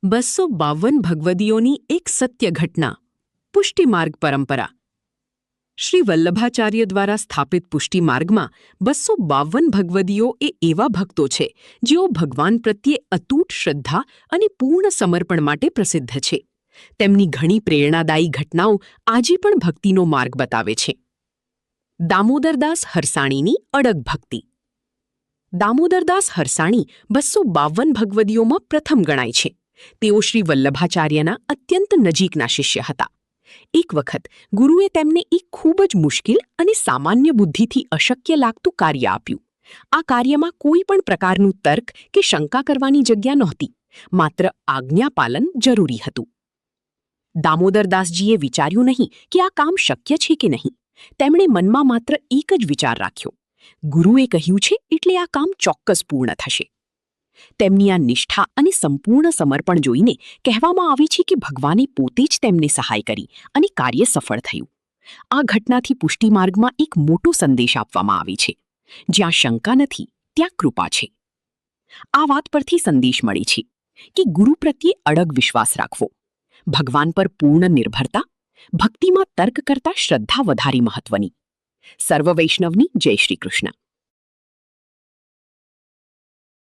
252 ભગવદીઓની એક સત્ય ઘટના. પુષ્ટિમાર્ગ પરંપરા. શ્રી વલ્લભાચાર્ય દ્વારા સ્થાપિત પુષ્ટિમાર્ગમાં 252 ભગવદીઓ એ એવા ભક્તો છે જેઓ ભગવાન પ્રત્યે અતૂટ શ્રદ્ધા અને પૂર્ણ સમર્પણ માટે પ્રસિદ્ધ છે. તેમની ઘણી પ્રેરણાદાયી ઘટનાઓ આજે પણ ભક્તિનો માર્ગ બતાવે છે. દામોદરદાસ હરસાણીની અડગ ભક્તિ. દામોદરદાસ હરસાણી 252 ભગવદીઓમાં પ્રથમ ગણાય છે. તેઓ શ્રી વલ્લભાચાર્યના અત્યંત નજીકના શિષ્ય હતા. એક વખત ગુરુએ તેમને એક ખૂબ જ મુશ્કેલ અને સામાન્ય બુદ્ધિથી અશક્ય લાગતું કાર્ય આપ્યું. આ કાર્યમાં કોઈ પણ પ્રકારનું તર્ક કે શંકા કરવાની જગ્યા નહોતી. માત્ર આજ્ઞાપાલન જરૂરી હતું. દામોદરદાસજીએ વિચાર્યું નહીં કે આ કામ શક્ય છે કે નહીં. તેમણે મનમાં માત્ર એક જ વિચાર રાખ્યો: ગુરુએ કહ્યું છે એટલે આ કામ ચોક્કસ પૂર્ણ થશે. તેમની આ નિષ્ઠા અને સંપૂર્ણ સમર્પણ જોઈને કહેવામાં આવે છે કે ભગવાને પોતે જ તેમને સહાય કરી અને કાર્ય સફળ થયું. આ ઘટનાથી પુષ્ટિમાર્ગમાં એક મોટો સંદેશ આપવામાં આવે છે: જ્યાં શંકા નથી ત્યાં કૃપા છે. આ વાત પરથી સંદેશ મળે છે કે ગુરુ પ્રત્યે અડગ વિશ્વાસ રાખવો, ભગવાન પર પૂર્ણ નિર્ભરતા, ભક્તિમાં તર્ક કરતા શ્રદ્ધા વધારે મહત્વની. સર્વ વૈષ્ણવની જય શ્રી કૃષ્ણ.